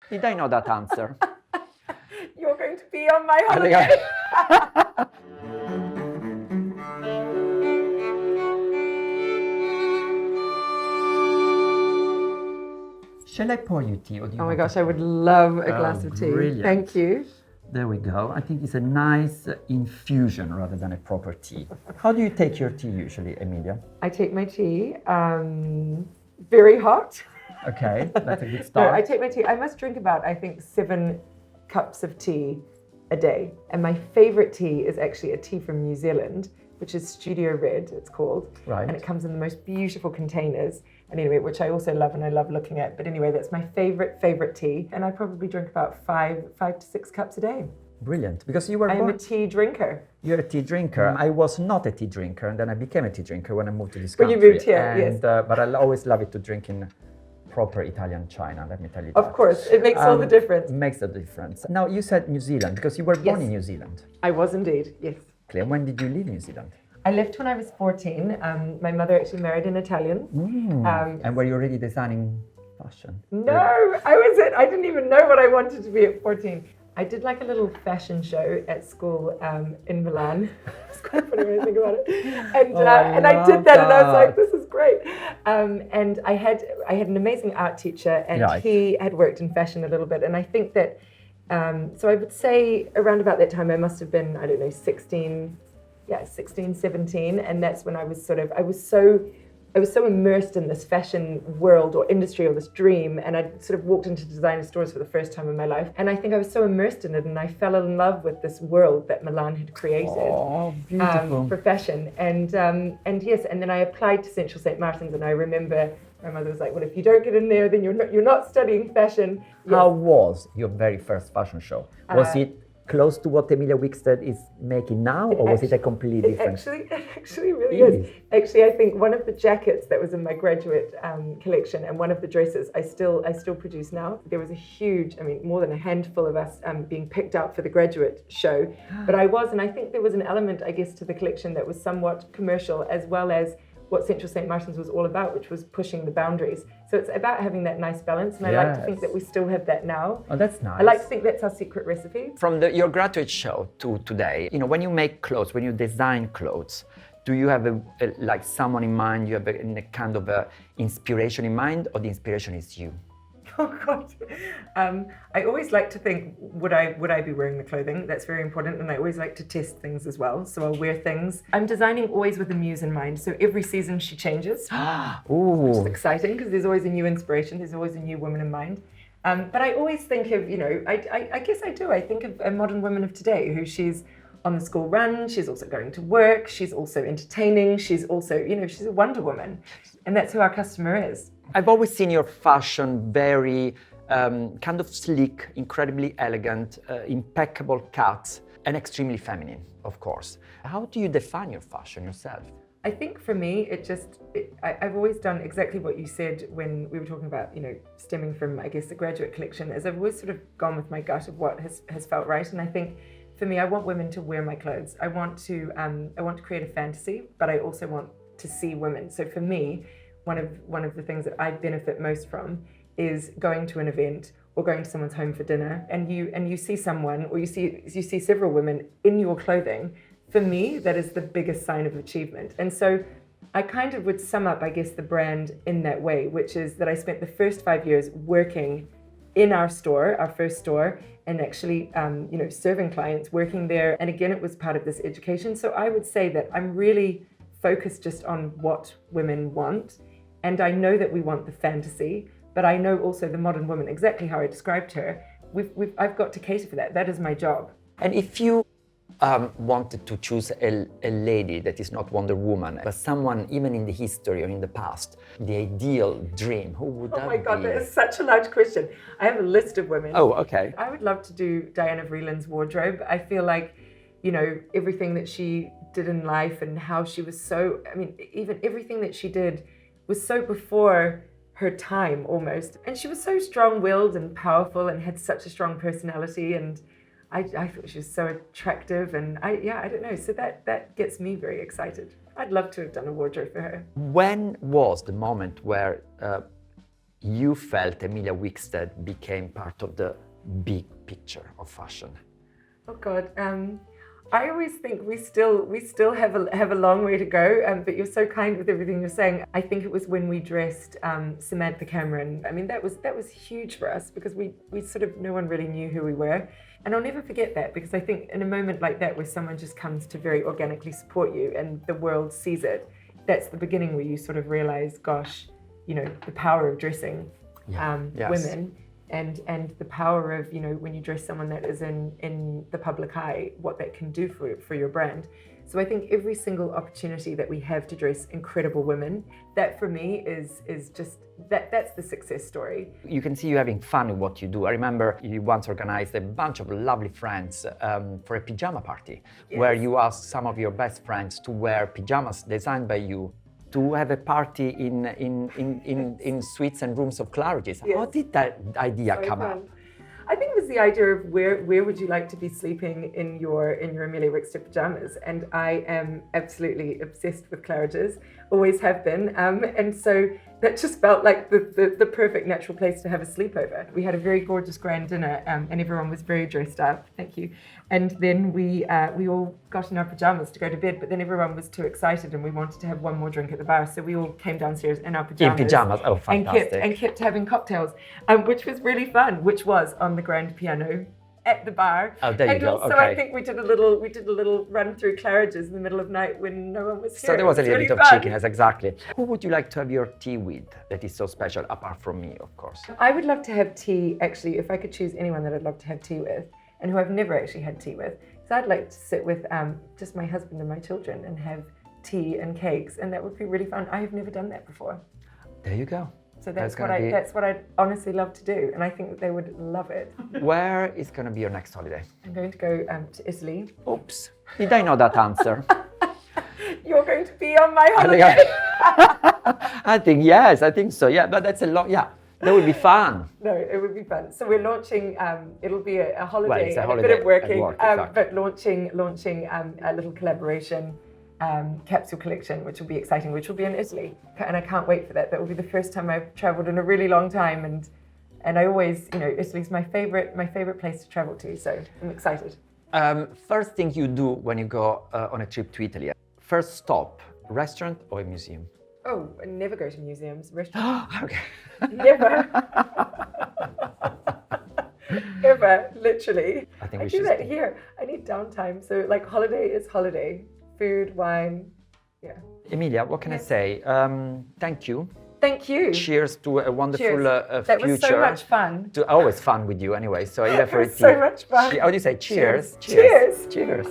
Did I know that answer? You're going to be on my holiday. Shall I pour you tea? Or do you Oh my want gosh, to- I would love a glass of tea. brilliant. Thank you. There we go. I think it's a nice infusion rather than a proper tea. How do you take your tea usually, Emilia? I take my tea very hot. Okay, that's a good No, start. I take my tea. I must drink about, I think, 7 cups of tea a day. And my favorite tea is actually a tea from New Zealand, which is Studio Red, it's called. Right. And it comes in the most beautiful containers. And anyway, which I also love and I love looking at. But anyway, that's my favorite tea. And I probably drink about 5 to 6 cups a day. Brilliant, because you were I am born... a tea drinker. You're a tea drinker. I was not a tea drinker, and then I became a tea drinker when I moved to this When country. you moved here, and, yes. But I always love it to drink in proper Italian china, let me tell you that. Of course, it makes all the difference. Makes a difference. Now, you said New Zealand, because you were born Yes. in New Zealand. I was indeed, yes. And when did you leave New Zealand? I left when I was 14. My mother actually married an Italian. And were you already designing fashion? No, I didn't even know what I wanted to be at 14. I did like a little fashion show at school in Milan. It's quite funny when I think about it. And I did that, and I was like, this is great. And I had an amazing art teacher, and he had worked in fashion a little bit. And I think that, so I would say around about that time, I must have been, I don't know, 16, 17. And that's when I was I was so immersed in this fashion world or industry or this dream, and I sort of walked into designer stores for the first time in my life. And I think I was so immersed in it, and I fell in love with this world that Milan had created for fashion. And yes, and then I applied to Central St. Martin's, and I remember my mother was like, "Well, if you don't get in there, then you're not studying fashion." Yes. How was your very first fashion show? Was it close to what Emilia Wickstead is making now, or was it a completely different? It actually really is. Actually, I think one of the jackets that was in my graduate collection and one of the dresses I still produce now. There was a huge, more than a handful of us being picked out for the graduate show. But and I think there was an element, I guess, to the collection that was somewhat commercial, as well as what Central St. Martin's was all about, which was pushing the boundaries. So it's about having that nice balance, and I like to think that we still have that now. Oh, that's nice. I like to think that's our secret recipe. From your graduate show to today, when you make clothes, when you design clothes, do you have like someone in mind? You have a kind of a inspiration in mind, or the inspiration is you? Oh God, I always like to think, would I be wearing the clothing? That's very important, and I always like to test things as well. So I'll wear things. I'm designing always with a muse in mind. So every season she changes, which is exciting because there's always a new inspiration. There's always a new woman in mind. But I always think of, I guess I do. I think of a modern woman of today who she's on the school run. She's also going to work. She's also entertaining. She's also, she's a Wonder Woman, and that's who our customer is. I've always seen your fashion very kind of sleek, incredibly elegant, impeccable cuts, and extremely feminine, of course. How do you define your fashion yourself? I think for me, I've always done exactly what you said when we were talking about, stemming from, I guess, the graduate collection, is I've always sort of gone with my gut of what has felt right. And I think for me, I want women to wear my clothes. I want to create a fantasy, but I also want to see women. So for me, one of the things that I benefit most from is going to an event or going to someone's home for dinner, and you see someone, or you see several women in your clothing. For me, that is the biggest sign of achievement. And so I kind of would sum up, I guess, the brand in that way, which is that I spent the first 5 years working in our store, our first store, and actually, serving clients, working there. And again, it was part of this education. So I would say that I'm really focused just on what women want. And I know that we want the fantasy, but I know also the modern woman, exactly how I described her. I've got to cater for that. That is my job. And if you wanted to choose a lady that is not Wonder Woman, but someone even in the history or in the past, the ideal dream, who would that be? Oh my God, that is such a large question. I have a list of women. Oh, okay. I would love to do Diana Vreeland's wardrobe. I feel like, everything that she did in life and how she was even everything that she did was so before her time almost. And she was so strong-willed and powerful and had such a strong personality, and I thought she was so attractive, and I don't know. So that gets me very excited. I'd love to have done a wardrobe for her. When was the moment where you felt Emilia Wickstead became part of the big picture of fashion? Oh God, I always think we still have a long way to go. But you're so kind with everything you're saying. I think it was when we dressed Samantha Cameron. I mean, that was huge for us because we sort of, no one really knew who we were. And I'll never forget that, because I think in a moment like that where someone just comes to very organically support you and the world sees it, that's the beginning where you sort of realize, gosh, you know, the power of dressing women. And the power of, you know, when you dress someone that is in the public eye, what that can do for your brand. So I think every single opportunity that we have to dress incredible women, that for me is just, that's the success story. You can see you having fun with what you do. I remember you once organized a bunch of lovely friends for a pajama party, where you asked some of your best friends to wear pajamas designed by you, to have a party in suites and rooms of Claridge's. Yes. How did that idea come up? I think it was the idea of where would you like to be sleeping in your Emilia Wickstead pajamas, and I am absolutely obsessed with Claridge's, always have been, and so that just felt like the perfect natural place to have a sleepover. We had a very gorgeous grand dinner, and everyone was very dressed up. Thank you. And then we all got in our pajamas to go to bed, but then everyone was too excited and we wanted to have one more drink at the bar, so we all came downstairs in our pajamas. In pajamas, oh fantastic. And kept having cocktails, which was really fun, which was on the grand piano at the bar. Oh, there you go. Also, okay. I think we did a little run through Claridge's in the middle of night when no one was here. So there was a little really bit of fun. cheekiness, exactly. Who would you like to have your tea with that is so special, apart from me, of course? I would love to have tea, actually, if I could choose anyone that I'd love to have tea with, and who I've never actually had tea with. So I'd like to sit with just my husband and my children and have tea and cakes, and that would be really fun. I have never done that before. There you go. So that's what I'd honestly love to do, and I think that they would love it. Where is going to be your next holiday? I'm going to go to Italy. Oops, did I know that answer? You're going to be on my holiday. I think yes, I think so. Yeah, but that's a lot. Yeah, that would be fun. No, it would be fun. So we're launching. It'll be a holiday, Well, it's a and holiday a bit of working, at work, exactly. but launching a little collaboration. Capsule collection, which will be exciting, which will be in Italy, and I can't wait for that. That will be the first time I've travelled in a really long time, and I always, you know, Italy's my favorite place to travel to, so I'm excited. First thing you do when you go on a trip to Italy, first stop, restaurant or a museum? Oh, I never go to museums, restaurants. Okay. Never. Ever, literally. I think I we do should that here. I need downtime, so like holiday is holiday. Food, wine, yeah. Emilia, what can I say? Thank you. Thank you. Cheers to a wonderful future. That was so much fun. Always fun with you anyway. So even for a tea. So much fun. How do you say cheers? Cheers. Cheers.